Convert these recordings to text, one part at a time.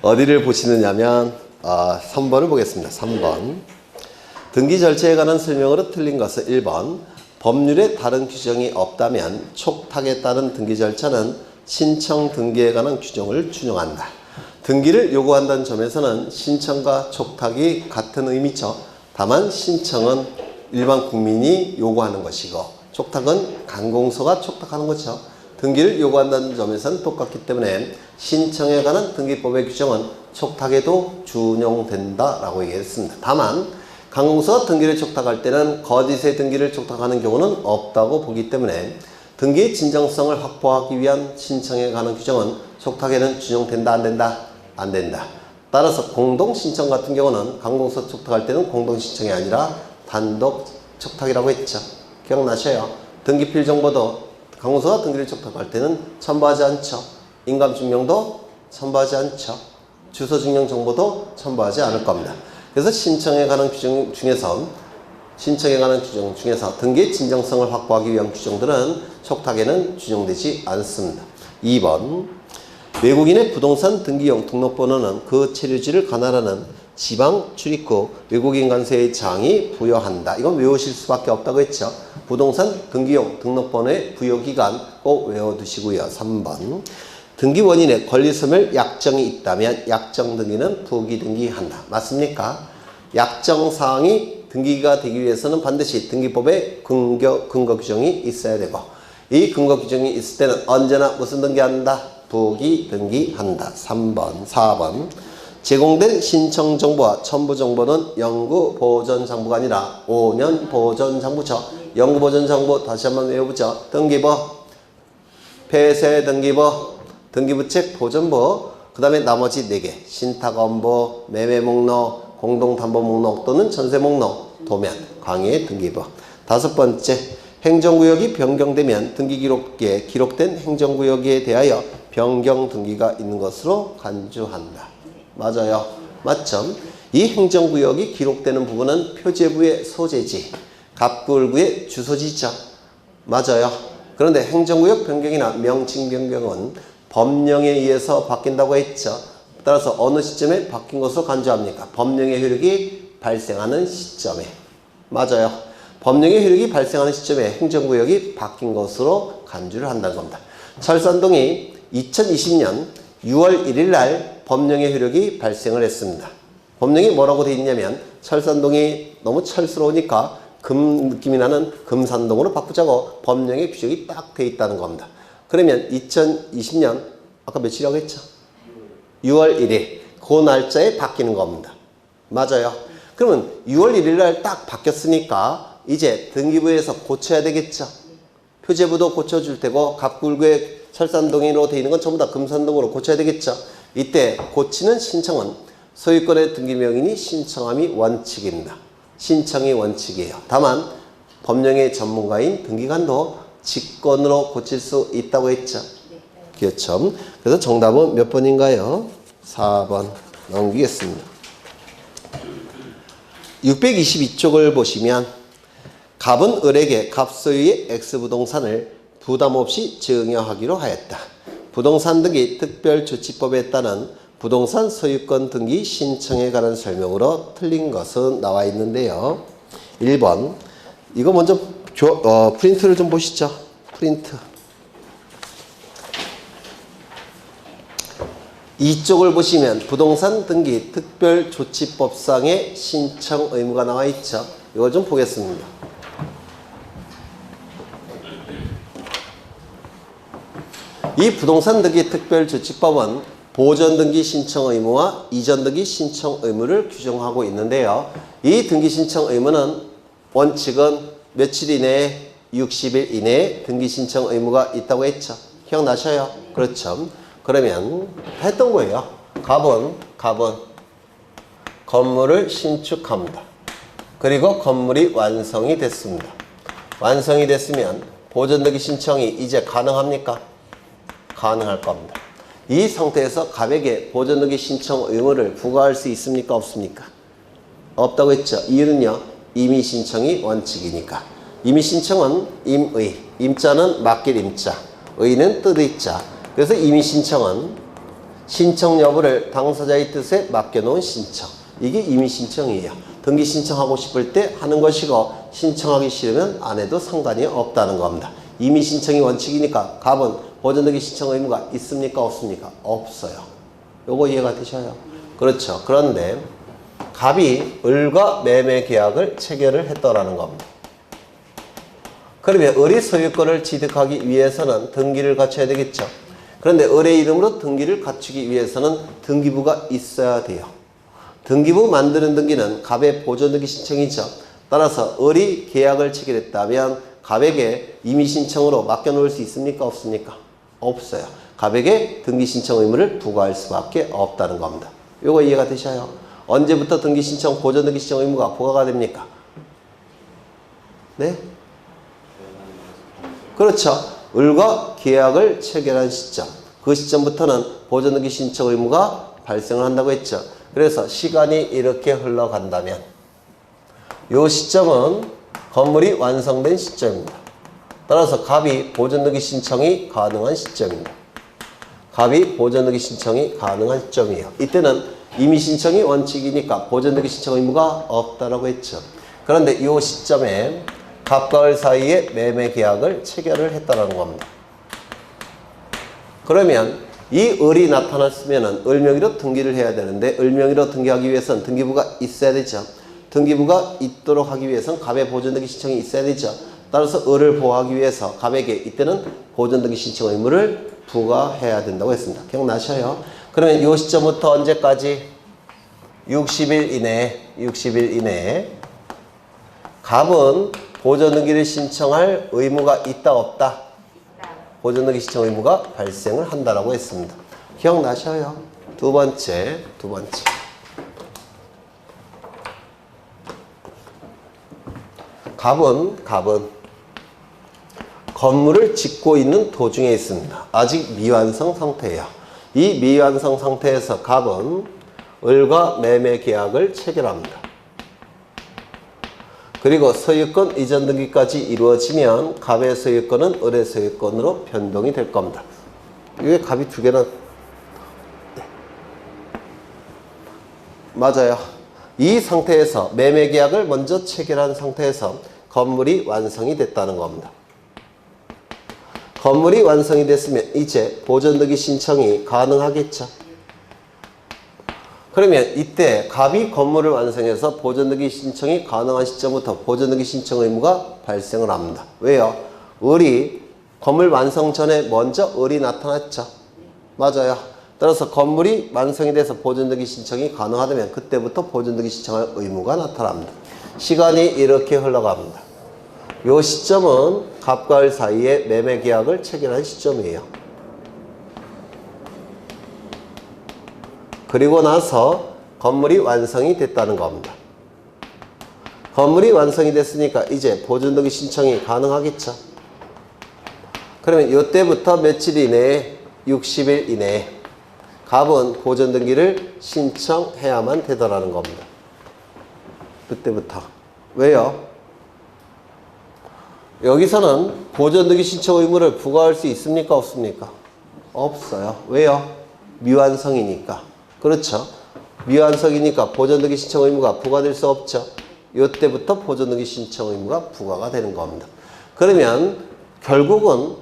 어디를 보시느냐면 3번을 보겠습니다. 3번. 등기 절차에 관한 설명으로 틀린 것은 1번. 법률에 다른 규정이 없다면 촉탁에 따른 등기 절차는 신청 등기에 관한 규정을 준용한다. 등기를 요구한다는 점에서는 신청과 촉탁이 같은 의미죠. 다만 신청은 일반 국민이 요구하는 것이고 촉탁은 관공서가 촉탁하는 거죠. 등기를 요구한다는 점에서는 똑같기 때문에 신청에 관한 등기법의 규정은 촉탁에도 준용된다라고 얘기했습니다. 다만 관공서가 등기를 촉탁할 때는 거짓의 등기를 촉탁하는 경우는 없다고 보기 때문에 등기의 진정성을 확보하기 위한 신청에 관한 규정은 촉탁에는 준용된다, 안 된다? 안 된다. 따라서 공동신청 같은 경우는 관공서 촉탁할 때는 공동신청이 아니라 단독 촉탁이라고 했죠. 기억나셔요? 등기필정보도 관공서가 등기를 촉탁할 때는 첨부하지 않죠. 인감증명도 첨부하지 않죠. 주소증명정보도 첨부하지 않을 겁니다. 그래서 신청에 관한 규정 중에서 등기의 진정성을 확보하기 위한 규정들은 촉탁에는 준용되지 않습니다. 2번. 외국인의 부동산 등기용 등록번호는 그 체류지를 관할하는 지방 출입국 외국인 관세의 장이 부여한다. 이건 외우실 수밖에 없다고 했죠. 부동산 등기용 등록번호의 부여기간 꼭 외워두시고요. 3번. 등기원인의 권리소멸 약정이 있다면 약정 등기는 부기등기한다. 맞습니까? 약정사항이 등기가 되기 위해서는 반드시 등기법에 근거 규정이 있어야 되고 이 근거 규정이 있을 때는 언제나 무슨 등기한다? 부기등기한다. 3번, 4번. 제공된 신청 정보와 첨부 정보는 영구 보존 장부가 아니라 5년 보존 장부죠. 영구 보존 장부 다시 한번 외워보죠. 등기부, 폐쇄 등기부, 등기부책 보존부, 그 다음에 나머지 4개. 신탁원부, 매매 목록, 공동담보 목록 또는 전세 목록, 도면, 광해 등기부. 5번째. 행정구역이 변경되면 등기기록기에 기록된 행정구역에 대하여 변경 등기가 있는 것으로 간주한다. 맞아요. 맞죠? 이 행정구역이 기록되는 부분은 표제부의 소재지, 갑구을구의 주소지죠. 맞아요. 그런데 행정구역 변경이나 명칭 변경은 법령에 의해서 바뀐다고 했죠. 따라서 어느 시점에 바뀐 것으로 간주합니까? 법령의 효력이 발생하는 시점에. 맞아요. 법령의 효력이 발생하는 시점에 행정구역이 바뀐 것으로 간주를 한다는 겁니다. 철산동이 2020년 6월 1일 날 법령의 효력이 발생을 했습니다. 법령이 뭐라고 되어 있냐면 철산동이 너무 철스러우니까 금 느낌이 나는 금산동으로 바꾸자고 법령의 규정이 딱 되어 있다는 겁니다. 그러면 2020년 아까 며칠이라고 했죠? 6월 1일 그 날짜에 바뀌는 겁니다. 맞아요. 그러면 6월 1일 날 딱 바뀌었으니까 이제 등기부에서 고쳐야 되겠죠. 표제부도 고쳐줄 테고 갑구을구의 철산동으로 되어 있는 건 전부 다 금산동으로 고쳐야 되겠죠. 이때 고치는 신청은 소유권의 등기명인이 신청함이 원칙입니다. 신청이 원칙이에요. 다만 법령의 전문가인 등기관도 직권으로 고칠 수 있다고 했죠. 그렇죠. 그래서 정답은 몇 번인가요? 4번 넘기겠습니다. 622쪽을 보시면 갑은 을에게 갑소유의 X부동산을 부담없이 증여하기로 하였다. 부동산 등기 특별조치법에 따른 부동산 소유권 등기 신청에 관한 설명으로 틀린 것은 나와 있는데요. 1번. 이거 먼저 프린트를 좀 보시죠. 프린트. 이쪽을 보시면 부동산 등기 특별조치법상의 신청 의무가 나와 있죠. 이걸 좀 보겠습니다. 이 부동산 등기 특별조치법은 보전 등기 신청 의무와 이전 등기 신청 의무를 규정하고 있는데요. 이 등기 신청 의무는 원칙은 며칠 이내에 60일 이내에 등기 신청 의무가 있다고 했죠. 기억나셔요? 그렇죠. 그러면 했던 거예요. 갑은 건물을 신축합니다. 그리고 건물이 완성이 됐습니다. 완성이 됐으면 보전 등기 신청이 이제 가능합니까? 가능할 겁니다. 이 상태에서 갑에게 보전 등기 신청 의무를 부과할 수 있습니까? 없습니까? 없다고 했죠. 이유는요. 임의 신청이 원칙이니까. 임의 신청은 임의, 임자는 맡길 임자, 의는 뜻의 자. 그래서 임의 신청은 신청 여부를 당사자의 뜻에 맡겨놓은 신청. 이게 임의 신청이에요. 등기 신청하고 싶을 때 하는 것이고 신청하기 싫으면 안 해도 상관이 없다는 겁니다. 임의 신청이 원칙이니까 갑은 보존 등기 신청 의무가 있습니까? 없습니까? 없어요. 요거 이해가 되셔요? 그렇죠. 그런데 갑이 을과 매매 계약을 체결을 했더라는 겁니다. 그러면 을이 소유권을 취득하기 위해서는 등기를 갖춰야 되겠죠. 그런데 을의 이름으로 등기를 갖추기 위해서는 등기부가 있어야 돼요. 등기부 만드는 등기는 갑의 보존 등기 신청이죠. 따라서 을이 계약을 체결했다면 갑에게 임의 신청으로 맡겨놓을 수 있습니까? 없습니까? 없어요. 갑에게 등기 신청 의무를 부과할 수밖에 없다는 겁니다. 요거 이해가 되셔요? 언제부터 등기 신청, 보존 등기 신청 의무가 부과가 됩니까? 네? 그렇죠. 을과 계약을 체결한 시점. 그 시점부터는 보존 등기 신청 의무가 발생을 한다고 했죠. 그래서 시간이 이렇게 흘러간다면 이 시점은 건물이 완성된 시점입니다. 따라서 갑이 보존 등기 신청이 가능한 시점입니다. 갑이 보존 등기 신청이 가능한 시점이에요. 이때는 임의 신청이 원칙이니까 보존 등기 신청 의무가 없다라고 했죠. 그런데 이 시점에 갑과 을 사이에 매매 계약을 체결을 했다는 겁니다. 그러면 이 을이 나타났으면 을 명의로 등기를 해야 되는데 을 명의로 등기하기 위해서는 등기부가 있어야 되죠. 등기부가 있도록 하기 위해서는 갑의 보존 등기 신청이 있어야 되죠. 따라서 을을 보호하기 위해서 갑에게 이때는 보존 등기 신청 의무를 부과해야 된다고 했습니다. 기억나셔요? 그러면 이 시점부터 언제까지? 60일 이내에 갑은 보존 등기를 신청할 의무가 있다 없다? 보존 등기 신청 의무가 발생을 한다라고 했습니다. 기억나셔요? 두 번째. 갑은 건물을 짓고 있는 도중에 있습니다. 아직 미완성 상태예요. 이 미완성 상태에서 갑은 을과 매매 계약을 체결합니다. 그리고 소유권 이전 등기까지 이루어지면 갑의 소유권은 을의 소유권으로 변동이 될 겁니다. 이게 갑이 두 개나 맞아요. 이 상태에서 매매 계약을 먼저 체결한 상태에서 건물이 완성이 됐다는 겁니다. 건물이 완성이 됐으면 이제 보존 등기 신청이 가능하겠죠. 그러면 이때 갑이 건물을 완성해서 보존 등기 신청이 가능한 시점부터 보존 등기 신청 의무가 발생을 합니다. 왜요? 을이 건물 완성 전에 먼저 을이 나타났죠. 맞아요. 따라서 건물이 완성이 돼서 보존 등기 신청이 가능하다면 그때부터 보존 등기 신청할 의무가 나타납니다. 시간이 이렇게 흘러갑니다. 이 시점은 갑과 을 사이에 매매 계약을 체결한 시점이에요. 그리고 나서 건물이 완성이 됐다는 겁니다. 건물이 완성이 됐으니까 이제 보존 등기 신청이 가능하겠죠. 그러면 이때부터 며칠 이내에 60일 이내에 갑은 보존 등기를 신청해야만 되더라는 겁니다. 그때부터. 왜요? 여기서는 보존 등기 신청 의무를 부과할 수 있습니까? 없습니까? 없어요. 왜요? 미완성이니까. 그렇죠. 미완성이니까 보존 등기 신청 의무가 부과될 수 없죠. 이때부터 보존 등기 신청 의무가 부과가 되는 겁니다. 그러면 결국은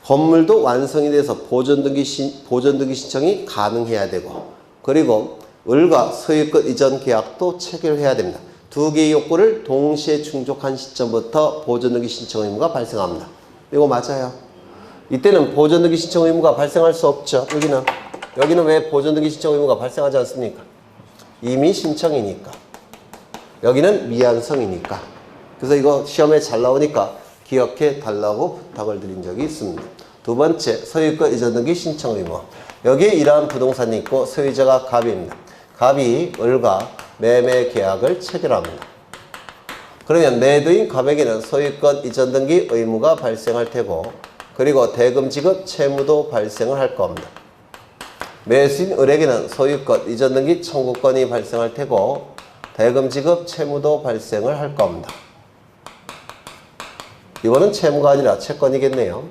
건물도 완성이 돼서 보존 등기 신청이 가능해야 되고 그리고 을과 소유권 이전 계약도 체결해야 됩니다. 두 개의 요구를 동시에 충족한 시점부터 보존 등기 신청 의무가 발생합니다. 이거 맞아요. 이때는 보존 등기 신청 의무가 발생할 수 없죠. 여기는 왜 보존 등기 신청 의무가 발생하지 않습니까? 이미 신청이니까. 여기는 미완성이니까. 그래서 이거 시험에 잘 나오니까 기억해 달라고 부탁을 드린 적이 있습니다. 두 번째, 소유권 이전 등기 신청 의무. 여기에 이러한 부동산이 있고 소유자가 갑입니다. 갑이 을과 매매 계약을 체결합니다. 그러면 매도인 갑에게는 소유권 이전 등기 의무가 발생할 테고 그리고 대금 지급 채무도 발생을 할 겁니다. 매수인 을에게는 소유권 이전 등기 청구권이 발생할 테고 대금 지급 채무도 발생을 할 겁니다. 이거는 채무가 아니라 채권이겠네요.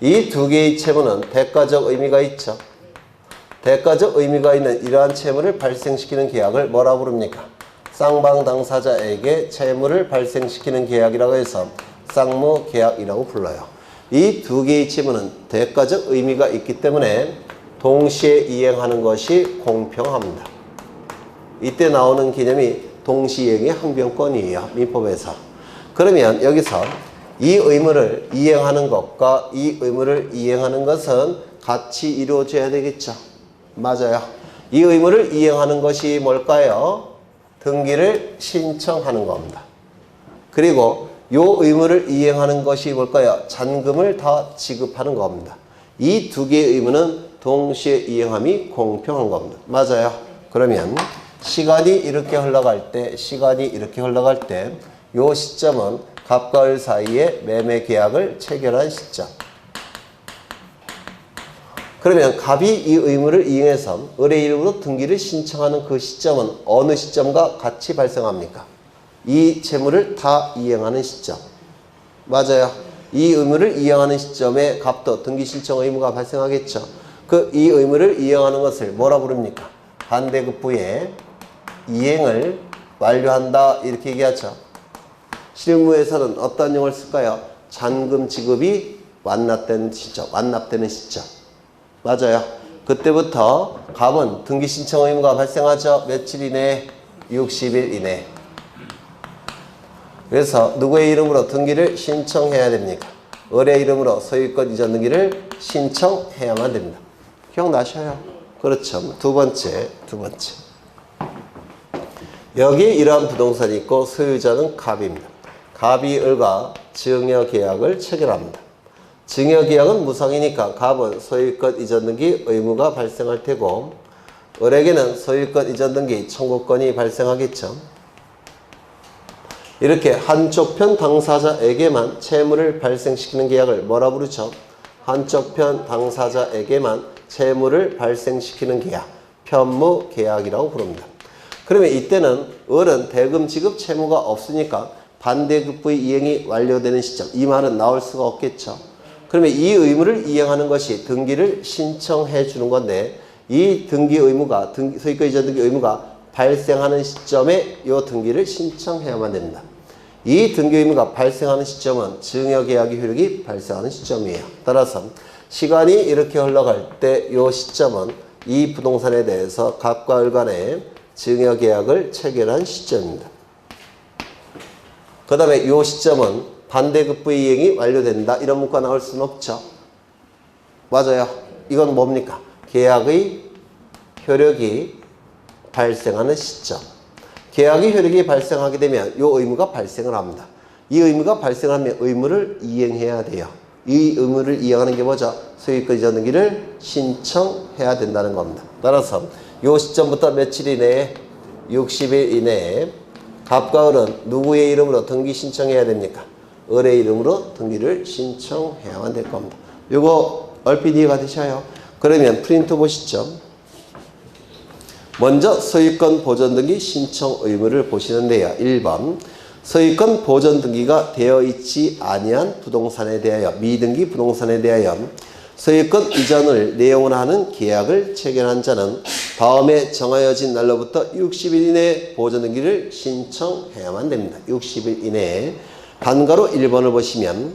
이 두 개의 채무는 대가적 의미가 있죠. 대가적 의미가 있는 이러한 채무를 발생시키는 계약을 뭐라 부릅니까? 쌍방 당사자에게 채무를 발생시키는 계약이라고 해서 쌍무계약이라고 불러요. 이 두 개의 채무는 대가적 의미가 있기 때문에 동시에 이행하는 것이 공평합니다. 이때 나오는 개념이 동시이행의 항변권이에요. 민법에서. 그러면 여기서 이 의무를 이행하는 것과 이 의무를 이행하는 것은 같이 이루어져야 되겠죠. 맞아요. 이 의무를 이행하는 것이 뭘까요? 등기를 신청하는 겁니다. 그리고 이 의무를 이행하는 것이 뭘까요? 잔금을 다 지급하는 겁니다. 이 두 개의 의무는 동시에 이행함이 공평한 겁니다. 맞아요. 그러면 시간이 이렇게 흘러갈 때 이 시점은 갑과 을 사이에 매매 계약을 체결한 시점. 그러면 갑이 이 의무를 이행해서 을의 이름으로 등기를 신청하는 그 시점은 어느 시점과 같이 발생합니까? 이 채무를 다 이행하는 시점. 맞아요. 이 의무를 이행하는 시점에 갑도 등기 신청 의무가 발생하겠죠. 이 의무를 이행하는 것을 뭐라 부릅니까? 반대급부의 이행을 완료한다 이렇게 얘기하죠. 실무에서는 어떤 용어를 쓸까요? 잔금 지급이 완납되는 시점. 맞아요. 그때부터 갑은 등기 신청 의무가 발생하죠. 며칠 이내? 60일 이내. 그래서 누구의 이름으로 등기를 신청해야 됩니까? 을의 이름으로 소유권 이전 등기를 신청해야만 됩니다. 기억나셔요? 그렇죠. 두 번째. 여기 이러한 부동산이 있고 소유자는 갑입니다. 갑이 을과 증여계약을 체결합니다. 증여계약은 무상이니까 갑은 소유권 이전 등기 의무가 발생할 테고 을에게는 소유권 이전 등기 청구권이 발생하겠죠. 이렇게 한쪽 편 당사자에게만 채무를 발생시키는 계약을 뭐라 부르죠? 한쪽 편 당사자에게만 채무를 발생시키는 계약, 편무계약이라고 부릅니다. 그러면 이때는 을은 대금 지급 채무가 없으니까 반대급부의 이행이 완료되는 시점, 이 말은 나올 수가 없겠죠. 그러면 이 의무를 이행하는 것이 등기를 신청해 주는 건데 이 등기 의무가, 소유권 이전 등기 의무가 발생하는 시점에 이 등기를 신청해야만 됩니다. 이 등기 의무가 발생하는 시점은 증여계약의 효력이 발생하는 시점이에요. 따라서 시간이 이렇게 흘러갈 때 이 시점은 이 부동산에 대해서 갑과 을 간에 증여계약을 체결한 시점입니다. 그 다음에 이 시점은 반대급부의 이행이 완료된다. 이런 문구가 나올 수는 없죠. 맞아요. 이건 뭡니까? 계약의 효력이 발생하는 시점. 계약의 효력이 발생하게 되면 이 의무가 발생을 합니다. 이 의무가 발생을 하면 의무를 이행해야 돼요. 이 의무를 이행하는 게 뭐죠? 소유권 이전 등기를 신청해야 된다는 겁니다. 따라서 이 시점부터 며칠 이내에 60일 이내에 갑과 을은 누구의 이름으로 등기 신청해야 됩니까? 을의 이름으로 등기를 신청해야만 될 겁니다. 이거 얼핏 이해가 되셔요? 그러면 프린트 보시죠. 먼저 소유권 보전 등기 신청 의무를 보시는데요. 1번 소유권 보전 등기가 되어 있지 아니한 부동산에 대하여 미등기 부동산에 대하여 소유권 이전을 내용으로 하는 계약을 체결한 자는 다음에 정하여진 날로부터 60일 이내에 보전 등기를 신청해야만 됩니다. 60일 이내에 단가로 1번을 보시면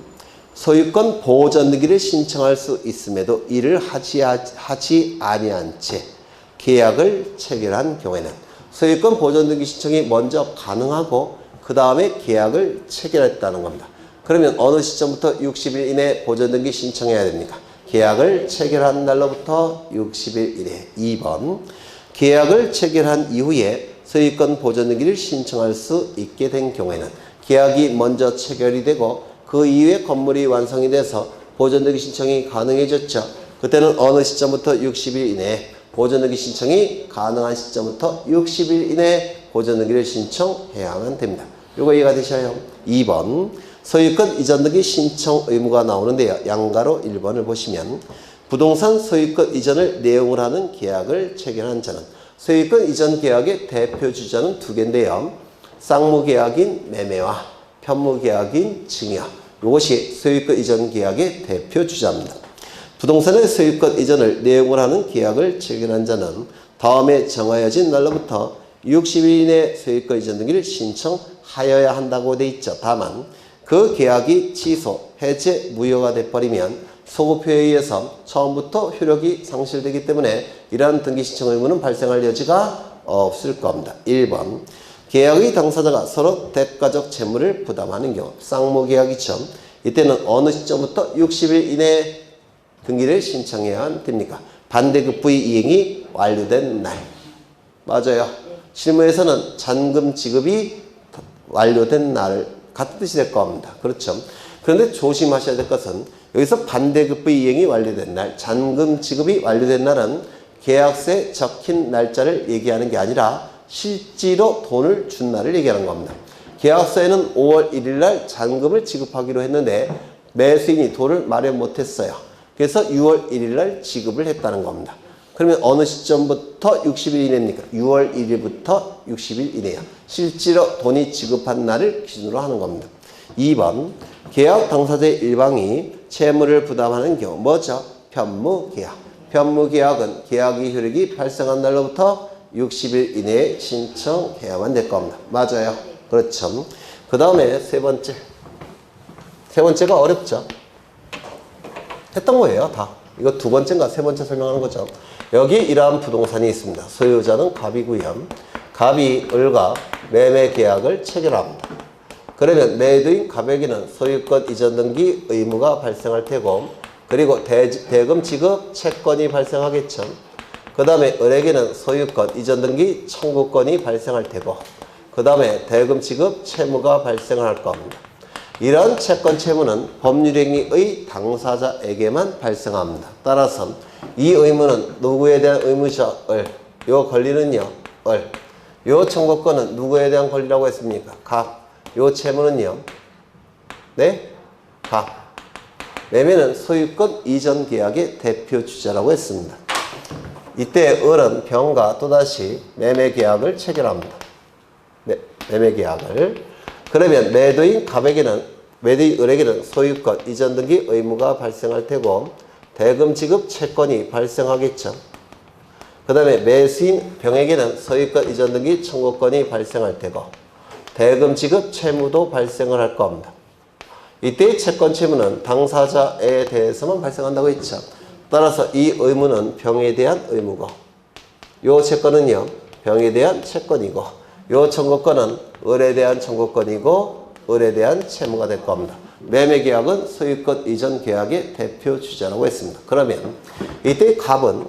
소유권 보전 등기를 신청할 수 있음에도 이를 하지 아니한 채 계약을 체결한 경우에는 소유권 보전 등기 신청이 먼저 가능하고 그 다음에 계약을 체결했다는 겁니다. 그러면 어느 시점부터 60일 이내에 보전 등기 신청해야 됩니까? 계약을 체결한 날로부터 60일 이내. 2번 계약을 체결한 이후에 소유권 보전 등기를 신청할 수 있게 된 경우에는 계약이 먼저 체결이 되고 그 이후에 건물이 완성이 돼서 보전 등기 신청이 가능해졌죠. 그때는 어느 시점부터 60일 이내에 보전 등기 신청이 가능한 시점부터 60일 이내에 보전 등기를 신청해야만 됩니다. 요거 이해가 되셔요? 2번 소유권 이전 등기 신청 의무가 나오는데요. 양가로 1번을 보시면 부동산 소유권 이전을 내용으로 하는 계약을 체결한 자는 소유권 이전 계약의 대표 주자는 두 개인데요. 쌍무계약인 매매와 편무계약인 증여. 이것이 소유권 이전 계약의 대표 주자입니다. 부동산의 소유권 이전을 내용을 하는 계약을 체결한 자는 다음에 정하여진 날로부터 60일 이내 소유권 이전 등기를 신청하여야 한다고 돼 있죠. 다만 그 계약이 취소, 해제, 무효가 돼버리면 소급표에 의해서 처음부터 효력이 상실되기 때문에 이러한 등기 신청 의무는 발생할 여지가 없을 겁니다. 1번 계약의 당사자가 서로 대가적 채무를 부담하는 경우 쌍무계약이죠. 이때는 어느 시점부터 60일 이내에 등기를 신청해야 됩니까? 반대급부의 이행이 완료된 날. 맞아요. 실무에서는 잔금 지급이 완료된 날 같은 뜻이 될 겁니다. 그렇죠. 그런데 조심하셔야 될 것은 여기서 반대급부의 이행이 완료된 날, 잔금 지급이 완료된 날은 계약서에 적힌 날짜를 얘기하는 게 아니라 실제로 돈을 준 날을 얘기하는 겁니다. 계약서에는 5월 1일 날 잔금을 지급하기로 했는데 매수인이 돈을 마련 못했어요. 그래서 6월 1일 날 지급을 했다는 겁니다. 그러면 어느 시점부터 60일 이내입니까? 6월 1일부터 60일 이내야. 실제로 돈이 지급한 날을 기준으로 하는 겁니다. 2번 계약 당사자의 일방이 채무를 부담하는 경우 뭐죠? 편무계약. 편무계약은 계약의 효력이 발생한 날로부터 60일 이내에 신청해야만 될 겁니다. 맞아요. 그렇죠. 그 다음에 세 번째. 세 번째가 어렵죠. 했던 거예요, 다. 이거 두 번째인가 세 번째 설명하는 거죠. 여기 이러한 부동산이 있습니다. 소유자는 갑이고요. 갑이 을과 매매 계약을 체결합니다. 그러면 매도인 갑에게는 소유권 이전 등기 의무가 발생할 테고, 그리고 대금 지급 채권이 발생하겠죠. 그 다음에 을에게는 소유권 이전 등기 청구권이 발생할 테고, 그 다음에 대금 지급 채무가 발생할 겁니다. 이러한 채권 채무는 법률행위의 당사자에게만 발생합니다. 따라서 이 의무는 누구에 대한 의무죠? 을. 요 권리는요? 을. 요 청구권은 누구에 대한 권리라고 했습니까? 갑. 요 채무는요? 네? 갑. 매매는 소유권 이전 계약의 대표 주자라고 했습니다. 이때 을은 병과 또다시 매매 계약을 체결합니다. 네, 매매 계약을. 그러면 매도인 갑에게는, 매도인 을에게는 소유권 이전 등기 의무가 발생할 테고 대금 지급 채권이 발생하겠죠. 그 다음에 매수인 병에게는 소유권 이전 등기 청구권이 발생할 테고 대금 지급 채무도 발생을 할 겁니다. 이때의 채권 채무는 당사자에 대해서만 발생한다고 했죠. 따라서 이 의무는 병에 대한 의무고, 요 채권은요 병에 대한 채권이고, 요 청구권은 을에 대한 청구권이고 을에 대한 채무가 될 겁니다. 매매계약은 소유권 이전 계약의 대표 주자라고 했습니다. 그러면 이때 갑은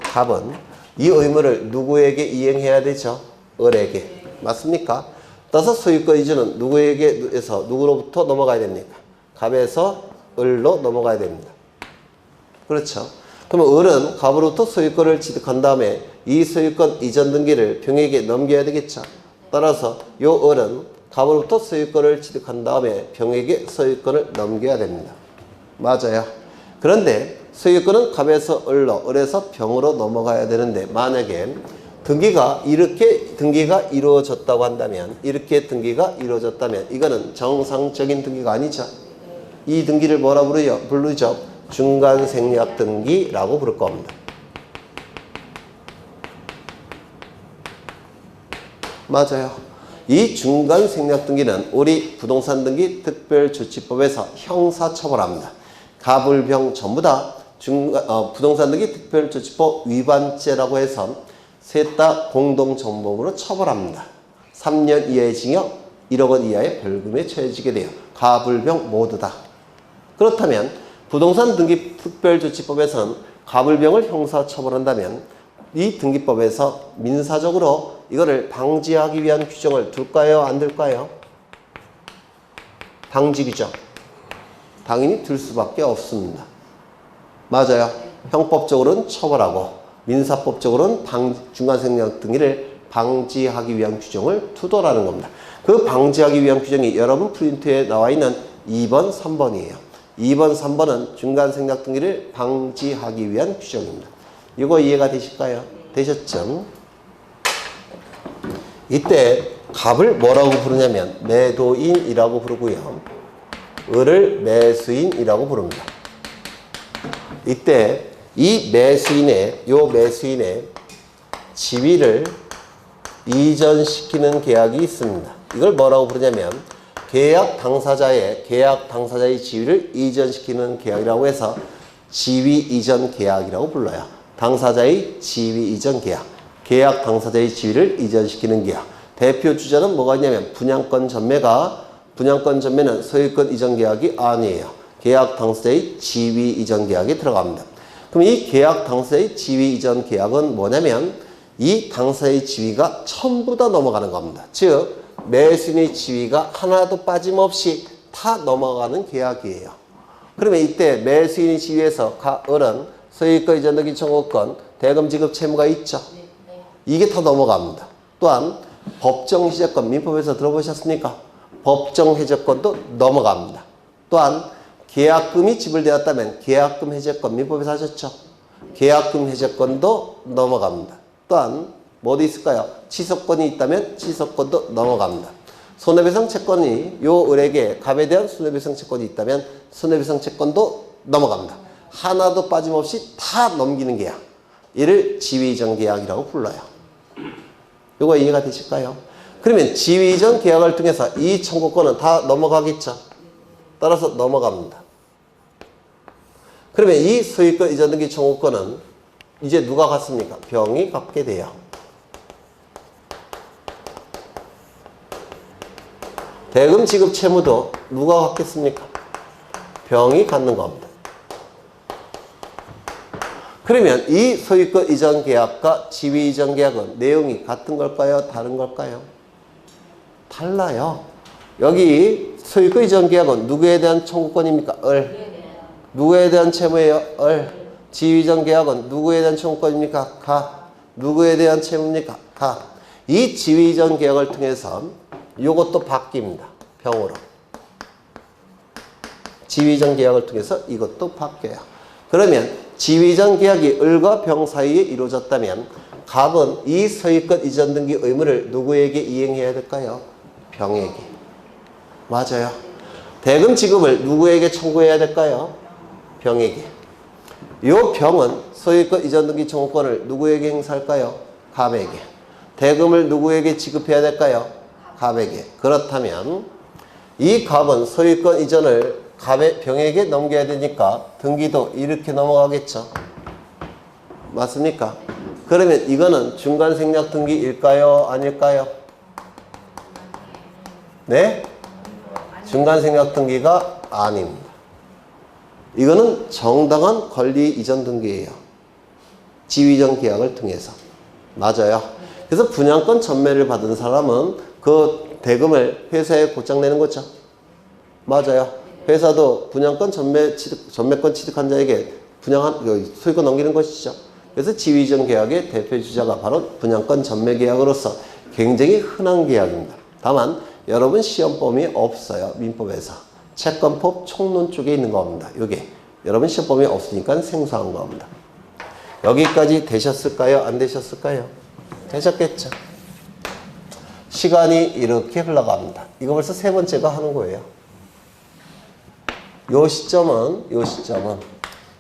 이 의무를 누구에게 이행해야 되죠? 을에게. 맞습니까? 따라서 소유권 이전은 누구에게에서 누구로부터 넘어가야 됩니까? 갑에서 을로 넘어가야 됩니다. 그렇죠? 그러면 을은 갑으로부터 소유권을 취득한 다음에 이 소유권 이전 등기를 병에게 넘겨야 되겠죠? 따라서 요 을은 갑으로부터 소유권을 취득한 다음에 병에게 소유권을 넘겨야 됩니다. 맞아요. 그런데 소유권은 갑에서 을로, 을에서 병으로 넘어가야 되는데 만약에 이렇게 등기가 이루어졌다고 한다면, 이렇게 등기가 이루어졌다면 이거는 정상적인 등기가 아니죠. 이 등기를 뭐라 부르죠? 중간 생략 등기라고 부를 겁니다. 맞아요. 이 중간 생략 등기는 우리 부동산 등기 특별조치법에서 형사처벌합니다. 갑을병 전부 다 부동산 등기 특별조치법 위반죄라고 해서 셋 다 공동정범으로 처벌합니다. 3년 이하의 징역, 1억 원 이하의 벌금에 처해지게 돼요. 갑을병 모두 다. 그렇다면 부동산 등기 특별조치법에서는 갑을병을 형사처벌한다면 이 등기법에서 민사적으로 이거를 방지하기 위한 규정을 둘까요? 안 둘까요? 방지 규정. 당연히 둘 수밖에 없습니다. 맞아요. 형법적으로는 처벌하고 민사법적으로는 중간생략 등기를 방지하기 위한 규정을 두도라는 겁니다. 그 방지하기 위한 규정이 여러분 프린트에 나와 있는 2번, 3번이에요. 2번, 3번은 중간생략 등기를 방지하기 위한 규정입니다. 이거 이해가 되실까요? 되셨죠? 이때 갑을 뭐라고 부르냐면 매도인이라고 부르고요. 을을 매수인이라고 부릅니다. 이때 이 매수인의 지위를 이전시키는 계약이 있습니다. 이걸 뭐라고 부르냐면 계약 당사자의 지위를 이전시키는 계약이라고 해서 지위 이전 계약이라고 불러요. 당사자의 지위 이전 계약. 계약 당사자의 지위를 이전시키는 계약. 대표 주자는 뭐가 있냐면 분양권 전매는 소유권 이전 계약이 아니에요. 계약 당사자의 지위 이전 계약이 들어갑니다. 그럼 이 계약 당사자의 지위 이전 계약은 뭐냐면 이 당사자의 지위가 전부 다 넘어가는 겁니다. 즉 매수인의 지위가 하나도 빠짐없이 다 넘어가는 계약이에요. 그러면 이때 매수인의 지위에서 을은 소유권 이전 등기 청구권, 대금 지급 채무가 있죠. 이게 다 넘어갑니다. 또한 법정 해제권, 민법에서 들어보셨습니까? 법정 해제권도 넘어갑니다. 또한 계약금이 지불되었다면 계약금 해제권, 민법에서 하셨죠? 계약금 해제권도 넘어갑니다. 또한 뭐도 있을까요? 취소권이 있다면 취소권도 넘어갑니다. 손해배상 채권이 요 을에게 갑에 대한 손해배상 채권이 있다면 손해배상 채권도 넘어갑니다. 하나도 빠짐없이 다 넘기는 계약. 이를 지위이전 계약이라고 불러요. 요거 이해가 되실까요? 그러면 지위이전 계약을 통해서 이 청구권은 다 넘어가겠죠. 따라서 넘어갑니다. 그러면 이 소유권 이전 등기 청구권은 이제 누가 갖습니까? 병이 갖게 돼요. 대금 지급 채무도 누가 갖겠습니까? 병이 갖는 겁니다. 그러면 이 소유권 이전 계약과 지위 이전 계약은 내용이 같은 걸까요? 다른 걸까요? 달라요. 여기 소유권 이전 계약은 누구에 대한 청구권입니까? 을. 누구에 대한 채무예요? 을. 지위 이전 계약은 누구에 대한 청구권입니까? 가. 누구에 대한 채무입니까? 가. 이 지위 이전 계약을 통해서 이것도 바뀝니다. 병으로. 지위 이전 계약을 통해서 이것도 바뀌어요. 그러면 지위 이전 계약이 을과 병 사이에 이루어졌다면 갑은 이 소유권 이전 등기 의무를 누구에게 이행해야 될까요? 병에게. 맞아요. 대금 지급을 누구에게 청구해야 될까요? 병에게. 이 병은 소유권 이전 등기 청구권을 누구에게 행사할까요? 갑에게. 대금을 누구에게 지급해야 될까요? 갑에게. 그렇다면 이 갑은 소유권 이전을 병에게 넘겨야 되니까 등기도 이렇게 넘어가겠죠. 맞습니까? 그러면 이거는 중간 생략 등기일까요? 아닐까요? 네? 중간 생략 등기가 아닙니다. 이거는 정당한 권리 이전 등기예요. 지위 이전 계약을 통해서. 맞아요. 그래서 분양권 전매를 받은 사람은 그 대금을 회사에 곧장 내는 거죠. 맞아요. 회사도 분양권 전매권 취득한 자에게 소유권 넘기는 것이죠. 그래서 지위 이전 계약의 대표 주자가 바로 분양권 전매 계약으로서 굉장히 흔한 계약입니다. 다만 여러분 시험범위 없어요. 민법에서. 채권법 총론 쪽에 있는 겁니다. 이게 여러분 시험범위 없으니까 생소한 겁니다. 여기까지 되셨을까요? 안 되셨을까요? 되셨겠죠. 시간이 이렇게 흘러갑니다. 이거 벌써 세 번째가 하는 거예요. 요 시점은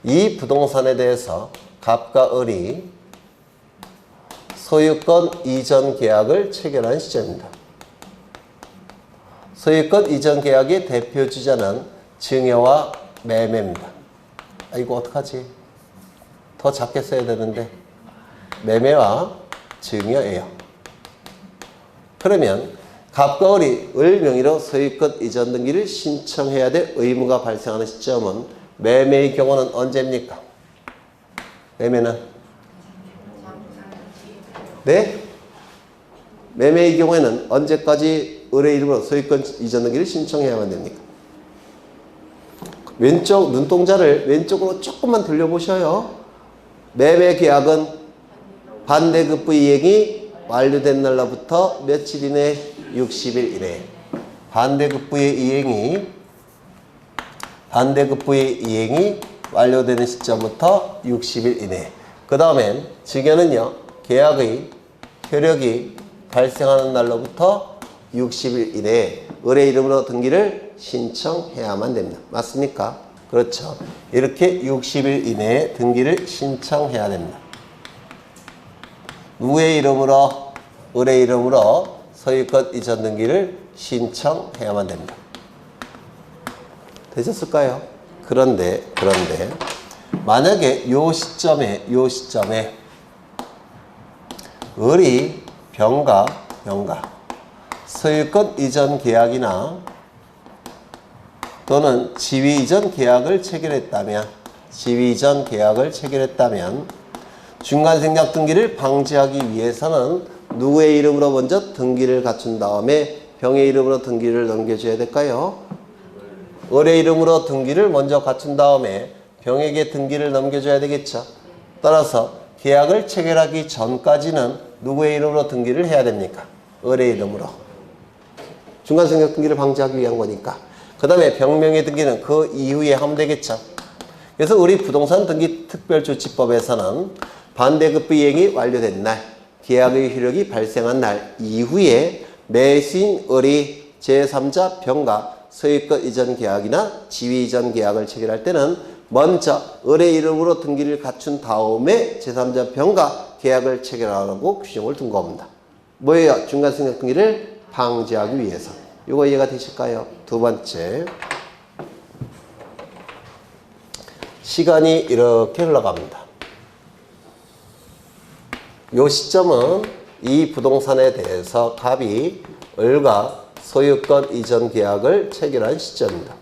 이 부동산에 대해서 갑과 을이 소유권 이전 계약을 체결한 시점입니다. 소유권 이전 계약의 대표 주자는 증여와 매매입니다. 아, 이거 어떡하지? 더 작게 써야 되는데 매매와 증여예요. 그러면 갑과 을이 을 명의로 소유권 이전 등기를 신청해야 될 의무가 발생하는 시점은 매매의 경우는 언제입니까? 매매는? 네? 매매의 경우에는 언제까지 을의 이름으로 소유권 이전 등기를 신청해야만 됩니까? 왼쪽 눈동자를 왼쪽으로 조금만 돌려보셔요. 매매 계약은 반대급부 이행이 완료된 날로부터 며칠 이내? 60일 이내. 반대급부의 이행이 완료되는 시점부터 60일 이내. 그 다음엔 증여는요. 계약의 효력이 발생하는 날로부터 60일 이내에 을의 이름으로 등기를 신청해야만 됩니다. 맞습니까? 그렇죠. 이렇게 60일 이내에 등기를 신청해야 됩니다. 누구의 이름으로? 을의 이름으로 소유권 이전 등기를 신청해야만 됩니다. 되셨을까요? 그런데 만약에 요 시점에 을이 병가 소유권 이전 계약이나 또는 지위 이전 계약을 체결했다면 중간 생략 등기를 방지하기 위해서는 누구의 이름으로 먼저 등기를 갖춘 다음에 병의 이름으로 등기를 넘겨줘야 될까요? 을의 이름으로 등기를 먼저 갖춘 다음에 병에게 등기를 넘겨줘야 되겠죠. 따라서 계약을 체결하기 전까지는 누구의 이름으로 등기를 해야 됩니까? 을의 이름으로. 중간 생략 등기를 방지하기 위한 거니까. 그 다음에 병명의 등기는 그 이후에 하면 되겠죠. 그래서 우리 부동산 등기 특별조치법에서는 반대급부 이행이 완료된 날, 계약의 효력이 발생한 날 이후에 매수인 을이 제3자 병과 소유권 이전 계약이나 지위 이전 계약을 체결할 때는 먼저 을의 이름으로 등기를 갖춘 다음에 제3자 병과 계약을 체결하라고 규정을 둔 겁니다. 뭐예요? 중간 생략 등기를 방지하기 위해서. 이거 이해가 되실까요? 두 번째, 시간이 이렇게 흘러갑니다. 이 시점은 이 부동산에 대해서 갑이 을과 소유권 이전 계약을 체결한 시점입니다.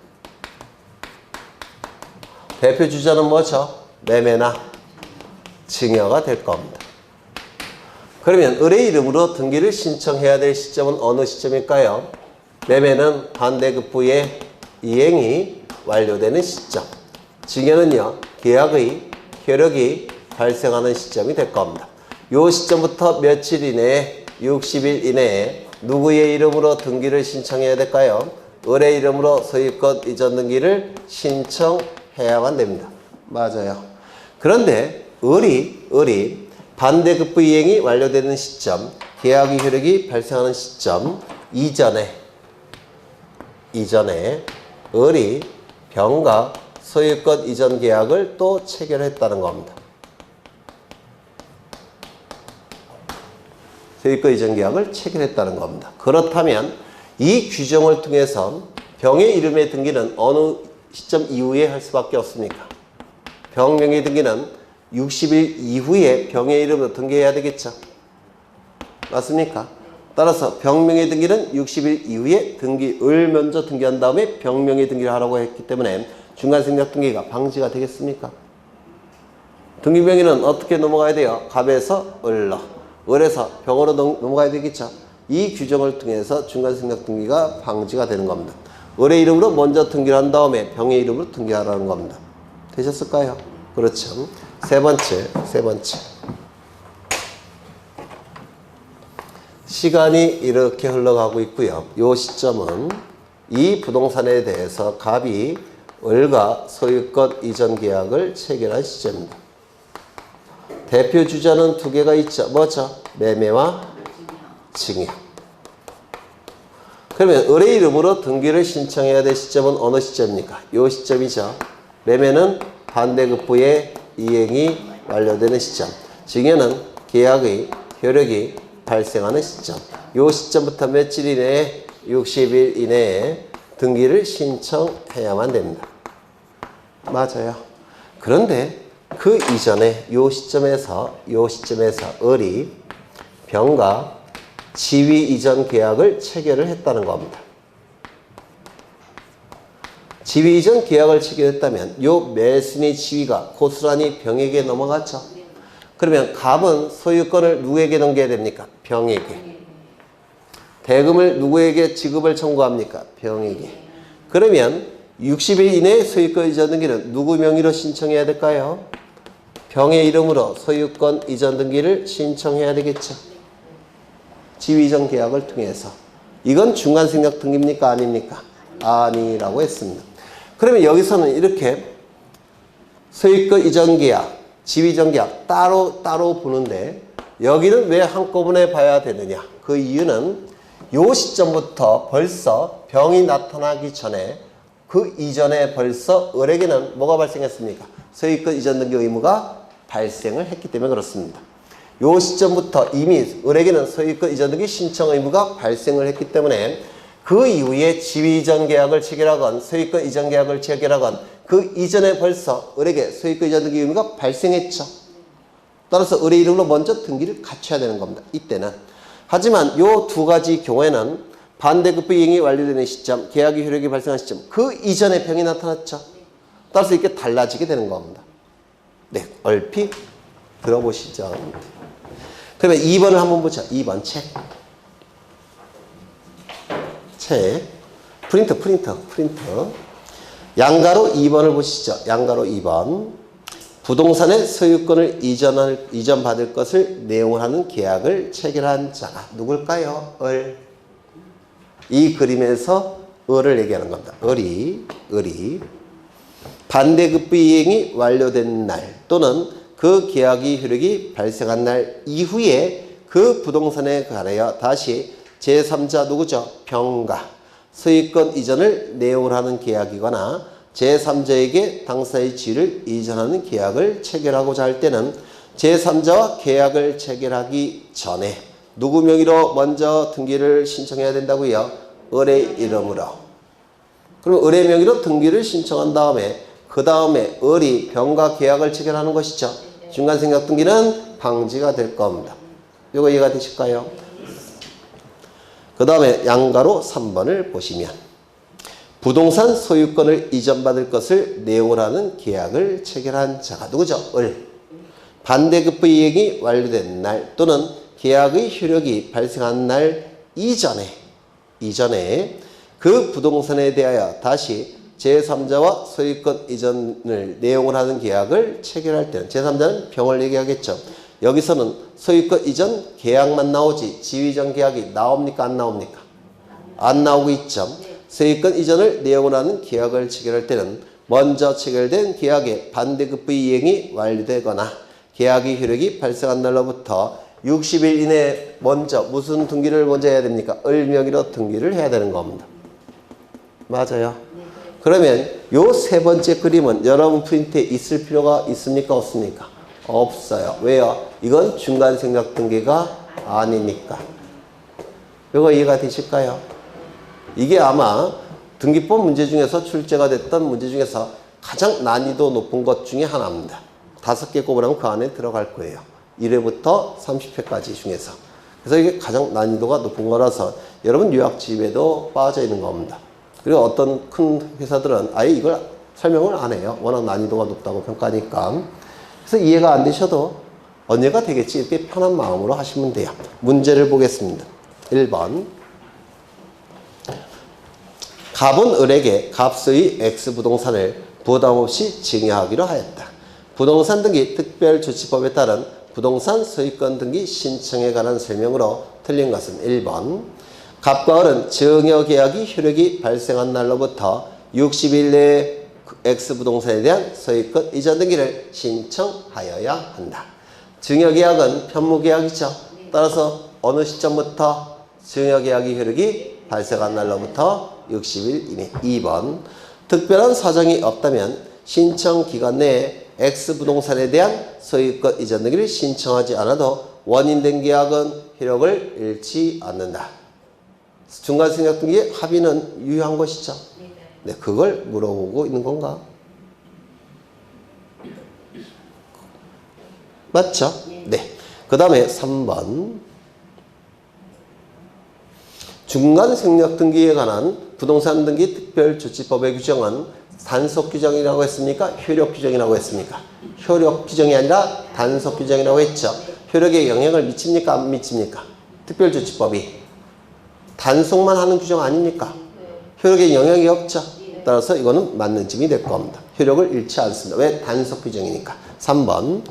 대표 주자는 뭐죠? 매매나 증여가 될 겁니다. 그러면 을의 이름으로 등기를 신청해야 될 시점은 어느 시점일까요? 매매는 반대급부의 이행이 완료되는 시점. 증여는요, 계약의 효력이 발생하는 시점이 될 겁니다. 이 시점부터 며칠 이내에, 60일 이내에 누구의 이름으로 등기를 신청해야 될까요? 을의 이름으로 소유권 이전 등기를 신청해야만 됩니다. 맞아요. 그런데 을이 반대급부 이행이 완료되는 시점, 계약의 효력이 발생하는 시점 이전에 을이 병과 소유권 이전 계약을 또 체결했다는 겁니다. 소유권 이전 계약을 체결했다는 겁니다. 그렇다면 이 규정을 통해서 병의 이름의 등기는 어느 시점 이후에 할 수밖에 없습니까? 병명의 등기는 60일 이후에 병의 이름으로 등기해야 되겠죠. 맞습니까? 따라서 병명의 등기는 60일 이후에 을 먼저 등기한 다음에 병명의 등기를 하라고 했기 때문에 중간 생략 등기가 방지가 되겠습니까? 등기명의는 어떻게 넘어가야 돼요? 갑에서 을로, 을에서 병으로 넘어가야 되겠죠. 이 규정을 통해서 중간 생략 등기가 방지가 되는 겁니다. 을의 이름으로 먼저 등기를 한 다음에 병의 이름으로 등기하라는 겁니다. 되셨을까요? 그렇죠. 세 번째. 시간이 이렇게 흘러가고 있고요. 이 시점은 이 부동산에 대해서 갑이 을과 소유권 이전 계약을 체결한 시점입니다. 대표 주자는 두 개가 있죠. 뭐죠? 매매와 증여. 그러면 을의 이름으로 등기를 신청해야 될 시점은 어느 시점입니까? 이 시점이죠. 매매는 반대급부의 이행이 완료되는 시점. 증여는 계약의 효력이 발생하는 시점. 이 시점부터 며칠 이내에 60일 이내에 등기를 신청해야만 됩니다. 맞아요. 그런데 그 이전에 이 시점에서 을이 병과 지위 이전 계약을 체결을 했다는 겁니다. 지위 이전 계약을 체결했다면 요 매수인의 지위가 고스란히 병에게 넘어갔죠. 그러면 갑은 소유권을 누구에게 넘겨야 됩니까? 병에게. 대금을 누구에게 지급을 청구합니까? 병에게. 그러면 60일 이내에 소유권 이전 등기는 누구 명의로 신청해야 될까요? 병의 이름으로 소유권 이전 등기를 신청해야 되겠죠. 지위 이전 계약을 통해서. 이건 중간 생략 등기입니까? 아닙니까? 아니라고 했습니다. 그러면 여기서는 이렇게 소유권 이전 계약, 지위 이전 계약 따로 보는데 여기는 왜 한꺼번에 봐야 되느냐? 그 이유는 요 시점부터 벌써 병이 나타나기 전에 그 이전에 벌써 을에게는 뭐가 발생했습니까? 소유권 이전 등기 의무가 발생을 했기 때문에 그렇습니다. 요 시점부터 이미 을에게는 소유권 이전 등기 신청 의무가 발생을 했기 때문에 그 이후에 지위 이전 계약을 체결하건 소유권 이전 계약을 체결하건 그 이전에 벌써 을에게 소유권 이전 등기 의무가 발생했죠. 따라서 을의 이름으로 먼저 등기를 갖춰야 되는 겁니다. 이때는. 하지만 요 두 가지 경우에는 반대급부 이행이 완료되는 시점, 계약의 효력이 발생한 시점, 그 이전에 병이 나타났죠. 따라서 이렇게 달라지게 되는 겁니다. 네, 얼핏 들어보시죠. 그러면 2번을 한번 보자. 2번 책. 프린터. 양가로 2번을 보시죠. 양가로 2번. 부동산의 소유권을 이전받을 것을 내용을 하는 계약을 체결한 자가 누굴까요? 을. 이 그림에서 을을 얘기하는 겁니다. 을이 반대급부 이행이 완료된 날 또는 그 계약의 효력이 발생한 날 이후에 그 부동산에 관하여 다시 제3자 누구죠? 병가 소유권 이전을 내용을 하는 계약이거나 제3자에게 당사의 지위를 이전하는 계약을 체결하고자 할 때는 제3자와 계약을 체결하기 전에 누구 명의로 먼저 등기를 신청해야 된다고요? 을의 이름으로. 그럼 을의 명의로 등기를 신청한 다음에 그 다음에 을이 병가 계약을 체결하는 것이죠. 중간생략 등기는 방지가 될 겁니다. 이거 이해가 되실까요? 그 다음에 양가로 3번을 보시면 부동산 소유권을 이전받을 것을 내용을 하는 계약을 체결한 자가 누구죠? 을. 반대급부 이행이 완료된 날 또는 계약의 효력이 발생한 날 이전에 그 부동산에 대하여 다시 제3자와 소유권 이전을 내용을 하는 계약을 체결할 때는 제3자는 병을 얘기하겠죠. 여기서는 소유권 이전 계약만 나오지 지위 이전 계약이 나옵니까? 안 나옵니까? 안 나오고 있죠. 소유권 이전을 내용을 하는 계약을 체결할 때는 먼저 체결된 계약의 반대급부 이행이 완료되거나 계약의 효력이 발생한 날로부터 60일 이내에 먼저 무슨 등기를 먼저 해야 됩니까? 을 명의로 등기를 해야 되는 겁니다. 맞아요. 그러면 요 세 번째 그림은 여러분 프린트에 있을 필요가 있습니까? 없습니까? 없어요. 왜요? 이건 중간생략 등기가 아니니까. 이거 이해가 되실까요? 이게 아마 등기법 문제 중에서 출제가 됐던 문제 중에서 가장 난이도 높은 것 중에 하나입니다. 5개 꼽으라면 그 안에 들어갈 거예요. 1회부터 30회까지 중에서. 그래서 이게 가장 난이도가 높은 거라서 여러분 유학집에도 빠져 있는 겁니다. 그리고 어떤 큰 회사들은 아예 이걸 설명을 안 해요. 워낙 난이도가 높다고 평가하니까. 그래서 이해가 안 되셔도 언제가 되겠지 이렇게 편한 마음으로 하시면 돼요. 문제를 보겠습니다. 1번. 갑은 을에게 갑수의 X부동산을 부담 없이 증여하기로 하였다. 부동산 등기 특별조치법에 따른 부동산 소유권 등기 신청에 관한 설명으로 틀린 것은 1번. 갑과 을은 증여계약이 효력이 발생한 날로부터 60일 내에 X부동산에 대한 소유권 이전 등기를 신청하여야 한다. 증여계약은 편무계약이죠. 따라서 어느 시점부터 증여계약의 효력이 발생한 날로부터 60일 이내. 2번. 특별한 사정이 없다면 신청기간 내에 X부동산에 대한 소유권 이전 등기를 신청하지 않아도 원인된 계약은 효력을 잃지 않는다. 중간생략 등기의 합의는 유효한 것이죠. 네, 그걸 물어보고 있는 건가? 맞죠? 네. 그 다음에 3번. 중간생략 등기에 관한 부동산 등기 특별조치법의 규정은 단속 규정이라고 했습니까? 효력 규정이라고 했습니까? 효력 규정이 아니라 단속 규정이라고 했죠. 효력에 영향을 미칩니까? 안 미칩니까? 특별조치법이. 단속만 하는 규정 아닙니까? 효력에 영향이 없죠. 따라서 이거는 맞는 점이 될 겁니다. 효력을 잃지 않습니다. 왜? 단속 규정이니까. 3번.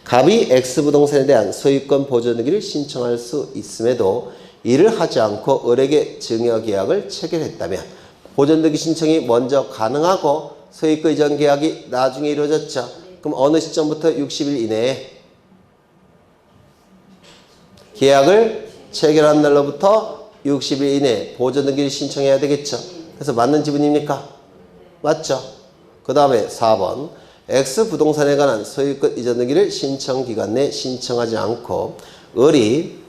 갑이 X부동산에 대한 소유권 보존 등기를 신청할 수 있음에도 이를 하지 않고 을에게 증여계약을 체결했다면 보존 등기 신청이 먼저 가능하고 소유권 이전 계약이 나중에 이루어졌죠. 그럼 어느 시점부터 60일 이내에 계약을 체결한 날로부터 60일 이내에 보존 등기를 신청해야 되겠죠. 그래서 맞는 지분입니까? 맞죠? 그 다음에 4번 X 부동산에 관한 소유권 이전 등기를 신청 기간 내 신청하지 않고 을이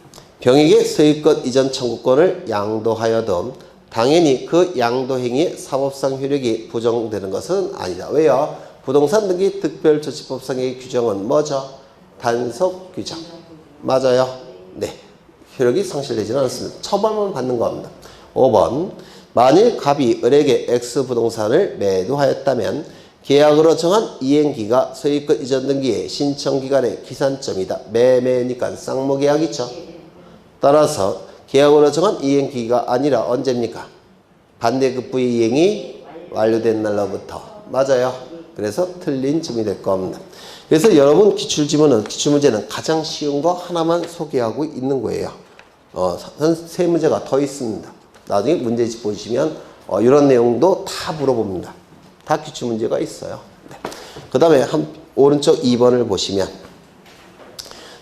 병에게 소유권 이전 청구권을 양도하여도 당연히 그 양도 행위의 사법상 효력이 부정되는 것은 아니다. 왜요? 부동산 등기 특별조치법상의 규정은 뭐죠? 단속 규정. 맞아요? 네. 효력이 상실되지는 않습니다. 처벌만 받는 겁니다. 5번 만일 갑이 을에게 X 부동산을 매도하였다면 계약으로 정한 이행기가 소유권 이전 등기의 신청기간의 기산점이다. 매매니까 쌍무계약이죠. 따라서 계약으로 정한 이행기가 아니라 언제입니까? 반대급부의 이행이 완료된 날로부터. 맞아요. 그래서 틀린 점이 될 겁니다. 그래서 여러분 기출문제는 가장 쉬운 거 하나만 소개하고 있는 거예요. 세 문제가 더 있습니다. 나중에 문제집 보시면 이런 내용도 다 물어봅니다. 다 기출문제가 있어요. 네. 그 다음에 오른쪽 2번을 보시면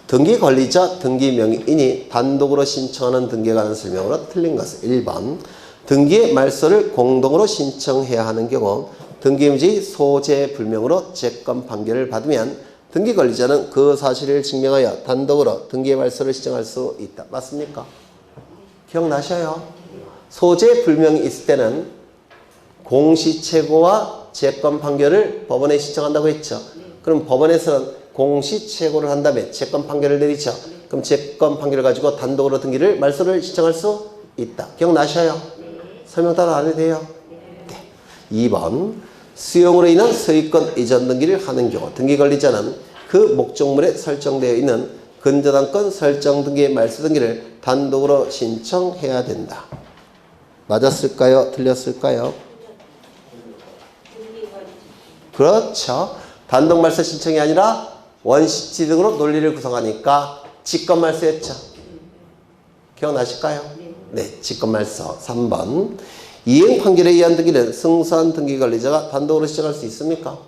등기 권리자, 등기 명의인이 단독으로 신청하는 등기에 관한 설명으로 틀린 것은 1번 등기의 말소를 공동으로 신청해야 하는 경우 등기문제의 소재 불명으로 재건 판결을 받으면 등기 권리자는 그 사실을 증명하여 단독으로 등기의 말소를 신청할 수 있다. 맞습니까? 기억나셔요? 소재 불명이 있을 때는 공시채고와 재건 판결을 법원에 신청한다고 했죠. 그럼 법원에서는 공시채고를 한 다음에 재건 판결을 내리죠. 그럼 재건 판결을 가지고 단독으로 등기를 말소를 신청할 수 있다. 기억나셔요? 설명 따로 안 해도 돼요? 네. 2번 수용으로 인한 소유권 이전 등기를 하는 경우 등기 권리자는 그 목적물에 설정되어 있는 근저당권 설정 등기의 말소 등기를 단독으로 신청해야 된다. 맞았을까요? 틀렸을까요? 그렇죠. 단독 말소 신청이 아니라 원시지 등으로 논리를 구성하니까 직권 말소였죠. 기억나실까요? 네, 직권 말소. 3번 이행 판결에 의한 등기는 승소한 등기 권리자가 단독으로 신청할 수 있습니까?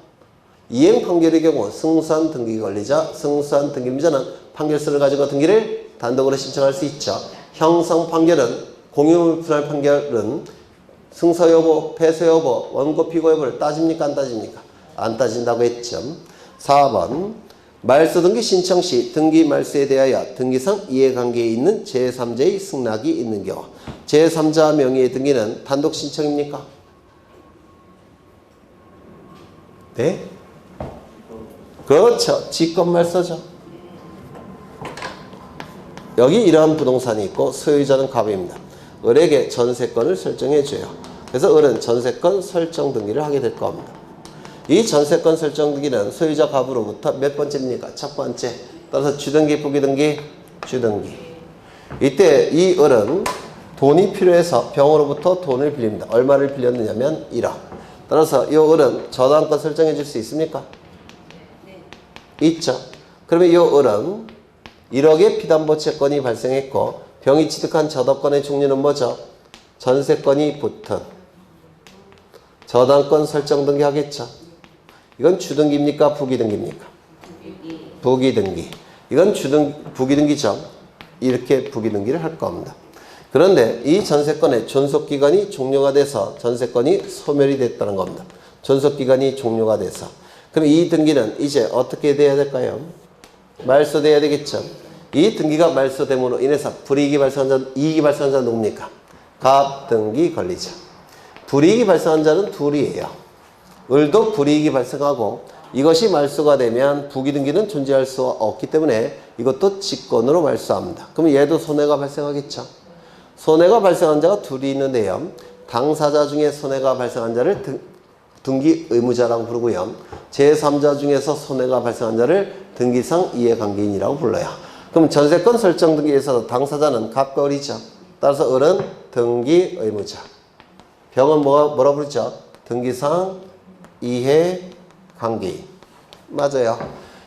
이행 판결의 경우 승소한 등기 권리자, 승소한 등기문자는 판결서를 가지고 등기를 단독으로 신청할 수 있죠. 형성 판결은 공유 분할 판결은 승소 여부, 패소 여부, 원고 피고 여부를 따집니까? 안 따집니까? 안 따진다고 했죠. 4번 말소 등기 신청 시 등기 말소에 대하여 등기상 이해관계에 있는 제3자의 승낙이 있는 경우 제3자 명의의 등기는 단독 신청입니까? 네? 그렇죠. 직권 말소죠. 여기 이러한 부동산이 있고 소유자는 갑입니다. 을에게 전세권을 설정해줘요. 그래서 을은 전세권 설정 등기를 하게 될 겁니다. 이 전세권 설정 등기는 소유자 갑으로부터 몇 번째입니까? 첫 번째. 따라서 주등기, 부기등기, 주등기. 이때 이 을은 돈이 필요해서 병으로부터 돈을 빌립니다. 얼마를 빌렸느냐면 1억. 따라서 이 을은 저당권 설정해 줄 수 있습니까? 있죠. 그러면 이 을은 1억의 피담보 채권이 발생했고 병이 취득한 저당권의 종류는 뭐죠? 전세권이 붙은 저당권 설정 등기 하겠죠. 이건 주등기입니까? 부기등기입니까? 부기등기. 이건 부기등기죠. 이렇게 부기등기를 할 겁니다. 그런데 이 전세권의 존속기간이 종료가 돼서 전세권이 소멸이 됐다는 겁니다. 존속기간이 종료가 돼서. 그럼 이 등기는 이제 어떻게 돼야 될까요? 말소돼야 되겠죠. 이 등기가 말소됨으로 인해서 불이익이 발생한 자, 이익이 발생한 자는 누굽니까? 갑, 등기, 권리자. 불이익이 발생한 자는 둘이에요. 을도 불이익이 발생하고 이것이 말소가 되면 부기등기는 존재할 수 없기 때문에 이것도 직권으로 말소합니다. 그럼 얘도 손해가 발생하겠죠. 손해가 발생한 자가 둘이 있는데요. 당사자 중에 손해가 발생한 자를 등기 의무자라고 부르고요. 제3자 중에서 손해가 발생한 자를 등기상 이해관계인이라고 불러요. 그럼 전세권 설정 등기에서 당사자는 갑과 을이죠. 따라서 을은 등기 의무자. 병은 뭐라 부르죠? 등기상 이해관계인. 맞아요.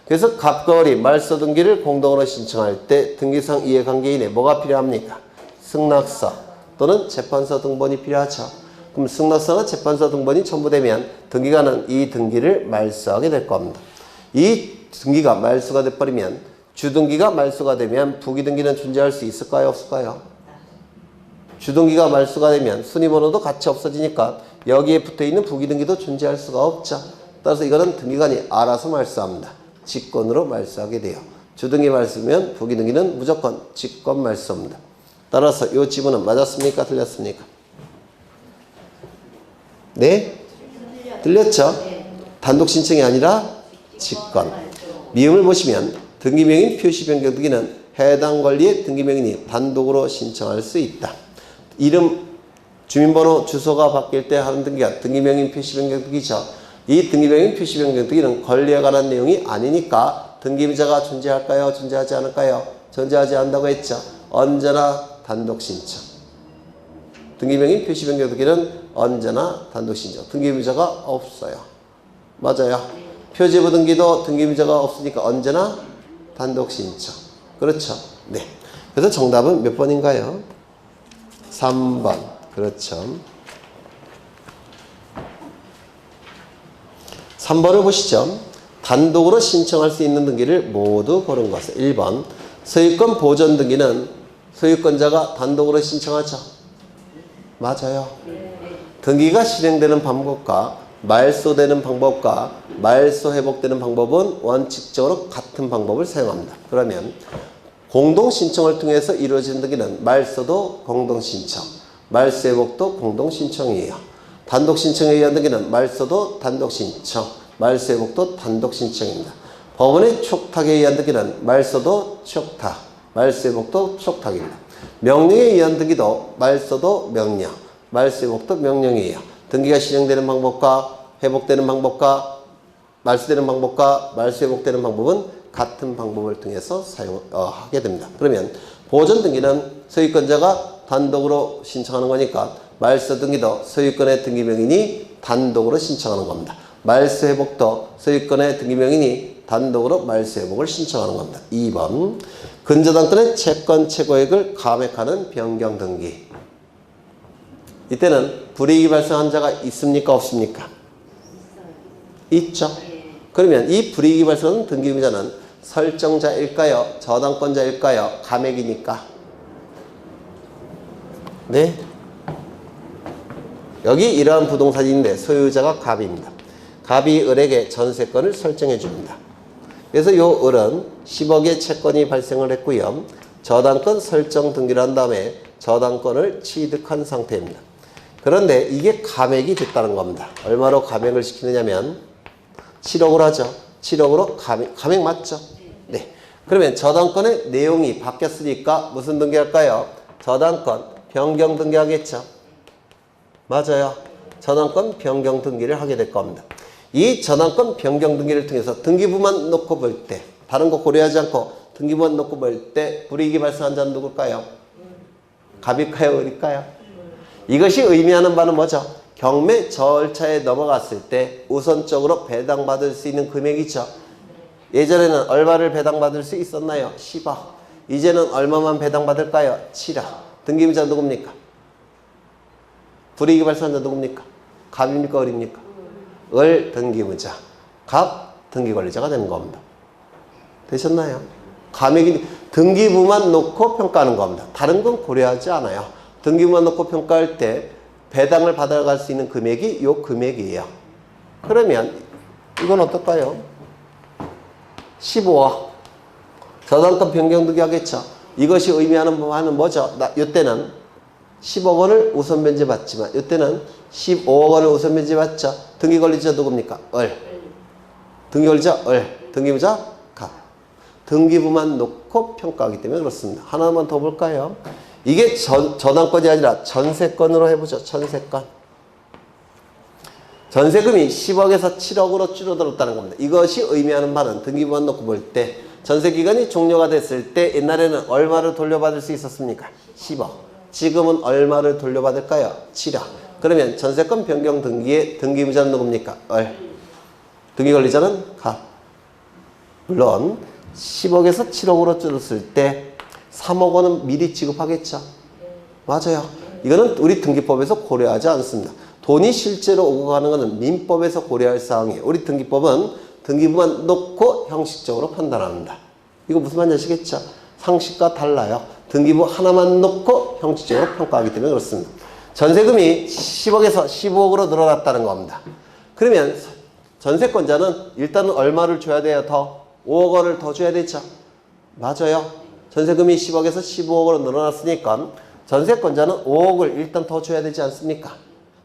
그래서 갑과 을이 말소 등기를 공동으로 신청할 때 등기상 이해관계인에 뭐가 필요합니까? 승낙서 또는 재판서 등본이 필요하죠. 그럼 승낙서나 재판서 등본이 첨부되면 등기관은 이 등기를 말소하게 될 겁니다. 이 등기가 말소가 돼버리면 주등기가 말소가 되면 부기등기는 존재할 수 있을까요? 없을까요? 주등기가 말소가 되면 순위번호도 같이 없어지니까 여기에 붙어있는 부기등기도 존재할 수가 없죠. 따라서 이거는 등기관이 알아서 말소합니다. 직권으로 말소하게 돼요. 주등기 말소면 부기등기는 무조건 직권 말소입니다. 따라서 이 지문은 맞았습니까? 틀렸습니까? 네? 틀렸죠? 단독 신청이 아니라 직권. 미음을 보시면 등기명인 표시 변경 등기는 해당 권리의 등기명인이 단독으로 신청할 수 있다. 이름, 주민번호, 주소가 바뀔 때 하는 등기가 등기명인 표시 변경 등기죠. 이 등기명인 표시 변경 등기는 권리에 관한 내용이 아니니까 등기부자가 존재할까요? 존재하지 않을까요? 존재하지 않는다고 했죠. 언제나 단독 신청. 등기명인 표시 변경 등기는 언제나 단독 신청. 등기부자가 없어요. 맞아요. 표제부 등기도 등기부자가 없으니까 언제나 단독 신청. 그렇죠. 네. 그래서 정답은 몇 번인가요? 3번. 그렇죠. 3번을 보시죠. 단독으로 신청할 수 있는 등기를 모두 고른 것은 1번. 소유권 보존 등기는 소유권자가 단독으로 신청하죠. 맞아요. 등기가 실행되는 방법과 말소되는 방법과 말소 회복되는 방법은 원칙적으로 같은 방법을 사용합니다. 그러면 공동신청을 통해서 이루어지는 등기는 말소도 공동신청, 말소 회복도 공동신청이에요. 단독신청에 의한 등기는 말소도 단독신청, 말소 회복도 단독신청입니다. 법원의 촉탁에 의한 등기는 말소도 촉탁, 말소 회복도 촉탁입니다. 명령에 의한 등기도 말소도 명령, 말소 회복도 명령이에요. 등기가 실행되는 방법과 회복되는 방법과 말소되는 방법과 말소 회복되는 방법은 같은 방법을 통해서 하게 됩니다. 그러면 보존 등기는 소유권자가 단독으로 신청하는 거니까 말소 등기도 소유권의 등기명인이 단독으로 신청하는 겁니다. 말소 회복도 소유권의 등기명인이 단독으로 말소 회복을 신청하는 겁니다. 2번. 근저당권의 채권 최고액을 감액하는 변경 등기. 이때는 불이익이 발생한 자가 있습니까? 없습니까? 있죠. 그러면 이 불이익이 발생한 등기부자는 설정자일까요? 저당권자일까요? 감액이니까. 네. 여기 이러한 부동산인데 소유자가 갑입니다. 갑이 을에게 전세권을 설정해 줍니다. 그래서 이 을은 10억의 채권이 발생을 했고요. 저당권 설정 등기를 한 다음에 저당권을 취득한 상태입니다. 그런데 이게 감액이 됐다는 겁니다. 얼마로 감액을 시키느냐면 7억으로 하죠. 7억으로 감액 맞죠? 네. 그러면 저당권의 내용이 바뀌었으니까 무슨 등기할까요? 저당권 변경 등기하겠죠. 맞아요. 저당권 변경 등기를 하게 될 겁니다. 이 저당권 변경 등기를 통해서 등기부만 놓고 볼 때, 다른 거 고려하지 않고 등기부만 놓고 볼 때 불이익이 발생한 자는 누굴까요? 갑일까요? 을일까요? 이것이 의미하는 바는 뭐죠? 경매 절차에 넘어갔을 때 우선적으로 배당받을 수 있는 금액이죠. 예전에는 얼마를 배당받을 수 있었나요? 10억. 이제는 얼마만 배당받을까요? 7억. 등기부자 누굽니까? 불이익이 발생한 자 누굽니까? 갑입니까? 을입니까? 을 등기부자. 갑 등기관리자가 되는 겁니다. 되셨나요? 감액이 등기부만 놓고 평가하는 겁니다. 다른 건 고려하지 않아요. 등기부만 놓고 평가할 때 배당을 받아갈 수 있는 금액이 요 금액이에요. 그러면 이건 어떨까요? 15억. 저당권 변경 등기 하겠죠. 이것이 의미하는 바는 뭐죠? 이때는 10억 원을 우선 변제 받지만 이때는 15억 원을 우선 변제 받죠. 등기관리자 누굽니까? 을. 등기관리자 을. 등기부자 갑. 등기부만 놓고 평가하기 때문에 그렇습니다. 하나만 더 볼까요? 이게 저당권이 아니라 전세권으로 해보죠. 전세권. 전세금이 10억에서 7억으로 줄어들었다는 겁니다. 이것이 의미하는 바는 등기부만 놓고 볼 때 전세기간이 종료가 됐을 때 옛날에는 얼마를 돌려받을 수 있었습니까? 10억. 지금은 얼마를 돌려받을까요? 7억. 그러면 전세권 변경 등기의 등기부자는 누굽니까? 을. 등기관리자는 갑. 물론 10억에서 7억으로 줄었을 때 3억 원은 미리 지급하겠죠. 맞아요. 이거는 우리 등기법에서 고려하지 않습니다. 돈이 실제로 오고 가는 것은 민법에서 고려할 사항이에요. 우리 등기법은 등기부만 놓고 형식적으로 판단합니다. 이거 무슨 말인지 아시겠죠? 상식과 달라요. 등기부 하나만 놓고 형식적으로 평가하기 때문에 그렇습니다. 전세금이 10억에서 15억으로 늘어났다는 겁니다. 그러면 전세권자는 일단은 얼마를 줘야 돼요? 더? 5억 원을 더 줘야 되죠? 맞아요. 전세금이 10억에서 15억으로 늘어났으니까 전세권자는 5억을 일단 더 줘야 되지 않습니까?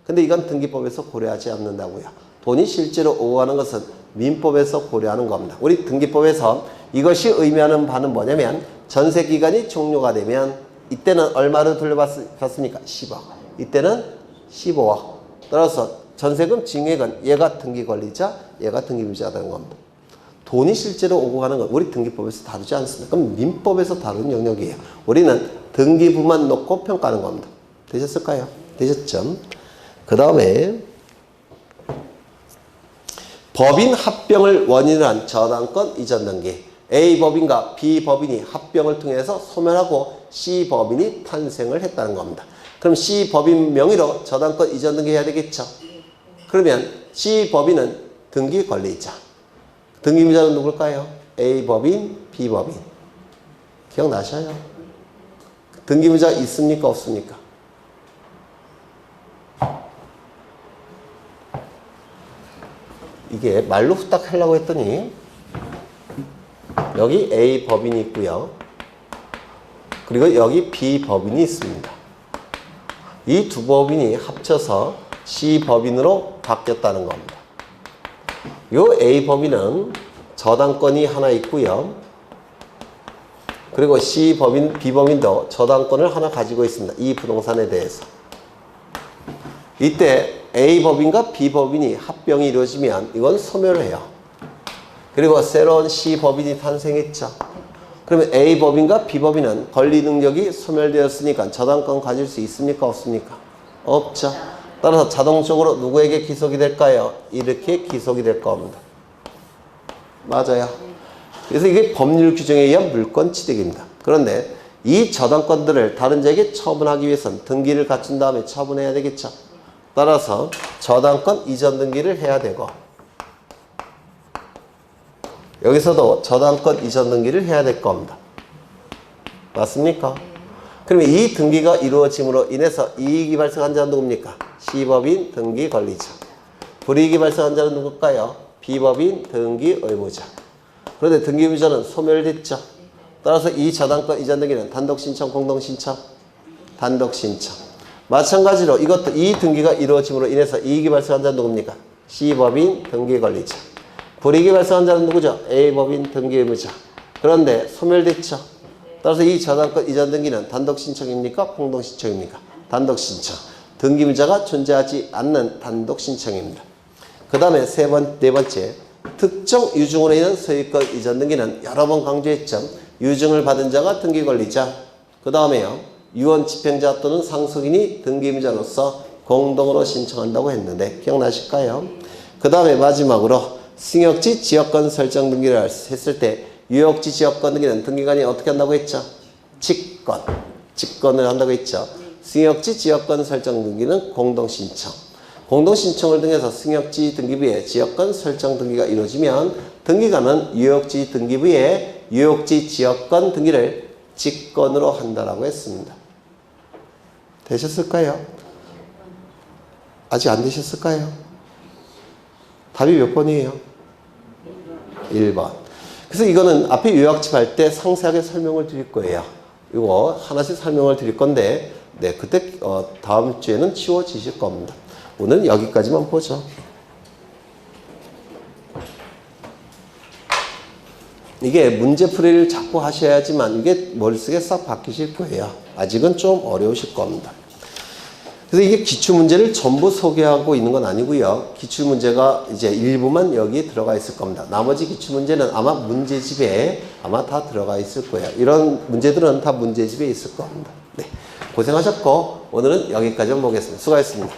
근데 이건 등기법에서 고려하지 않는다고요. 돈이 실제로 오고 가는 것은 민법에서 고려하는 겁니다. 우리 등기법에서 이것이 의미하는 바는 뭐냐면 전세기간이 종료가 되면 이때는 얼마를 돌려받습니까? 10억. 이때는 15억. 따라서 전세금 징액은 얘가 등기권리자, 얘가 등기부자가 되는 겁니다. 돈이 실제로 오고 가는 건 우리 등기법에서 다루지 않습니다. 그럼 민법에서 다루는 영역이에요. 우리는 등기부만 놓고 평가하는 겁니다. 되셨을까요? 되셨죠? 그 다음에 법인 합병을 원인으로 한 저당권 이전 등기. A법인과 B법인이 합병을 통해서 소멸하고 C법인이 탄생을 했다는 겁니다. 그럼 C법인 명의로 저당권 이전 등기 해야 되겠죠? 그러면 C법인은 등기권리자. 등기부자는 누굴까요? A법인, B법인. 기억나셔요? 등기부자 있습니까? 없습니까? 이게 말로 후딱 하려고 했더니 여기 A법인이 있고요. 그리고 여기 B법인이 있습니다. 이 두 법인이 합쳐서 C법인으로 바뀌었다는 겁니다. 요 A법인은 저당권이 하나 있고요. 그리고 C법인, B법인도 저당권을 하나 가지고 있습니다. 이 부동산에 대해서. 이때 A법인과 B법인이 합병이 이루어지면 이건 소멸을 해요. 그리고 새로운 C법인이 탄생했죠. 그러면 A법인과 B법인은 권리 능력이 소멸되었으니까 저당권 가질 수 있습니까? 없습니까? 없죠. 따라서 자동적으로 누구에게 기속이 될까요? 이렇게 기속이 될 겁니다. 맞아요. 그래서 이게 법률 규정에 의한 물권 취득입니다. 그런데 이 저당권들을 다른 자에게 처분하기 위해서는 등기를 갖춘 다음에 처분해야 되겠죠. 따라서 저당권 이전 등기를 해야 되고 여기서도 저당권 이전 등기를 해야 될 겁니다. 맞습니까? 그러면 이 등기가 이루어짐으로 인해서 이익이 발생한 자는 누굽니까? C법인 등기 권리자. 불이익이 발생한 자는 누굴까요? B법인 등기 의무자. 그런데 등기부자는 소멸됐죠. 따라서 이 저당권 이전 등기는 단독 신청, 공동 신청? 단독 신청. 마찬가지로 이것도 이 등기가 이루어짐으로 인해서 이익이 발생한 자는 누굽니까? C법인 등기 권리자. 불이익이 발생한 자는 누구죠? A법인 등기 의무자. 그런데 소멸됐죠. 따라서 이 저당권 이전 등기는 단독 신청입니까? 공동 신청입니까? 단독 신청. 등기부자가 존재하지 않는 단독 신청입니다. 그 다음에 네 번째. 특정 유증으로 인한 소유권 이전 등기는 여러 번 강조했죠. 유증을 받은 자가 등기 권리자. 그 다음에요. 유언 집행자 또는 상속인이 등기부자로서 공동으로 신청한다고 했는데 기억나실까요? 그 다음에 마지막으로 승역지 지역권 설정 등기를 했을 때 유역지 지역권 등기는 등기관이 어떻게 한다고 했죠? 직권을 한다고 했죠. 승역지 지역권 설정 등기는 공동신청. 공동신청을 통해서 승역지 등기부에 지역권 설정 등기가 이루어지면 등기관은 유역지 등기부에 유역지 지역권 등기를 직권으로 한다라고 했습니다. 되셨을까요? 아직 안 되셨을까요? 답이 몇 번이에요? 1번. 그래서 이거는 앞에 요약집 할 때 상세하게 설명을 드릴 거예요. 이거 하나씩 설명을 드릴 건데, 네, 그때 다음 주에는 치워지실 겁니다. 오늘 여기까지만 보죠. 이게 문제풀이를 자꾸 하셔야지만 이게 머릿속에 싹 박히실 거예요. 아직은 좀 어려우실 겁니다. 그래서 이게 기출문제를 전부 소개하고 있는 건 아니고요. 기출문제가 이제 일부만 여기에 들어가 있을 겁니다. 나머지 기출문제는 아마 문제집에 아마 다 들어가 있을 거예요. 이런 문제들은 다 문제집에 있을 겁니다. 네, 고생하셨고 오늘은 여기까지만 보겠습니다. 수고하셨습니다.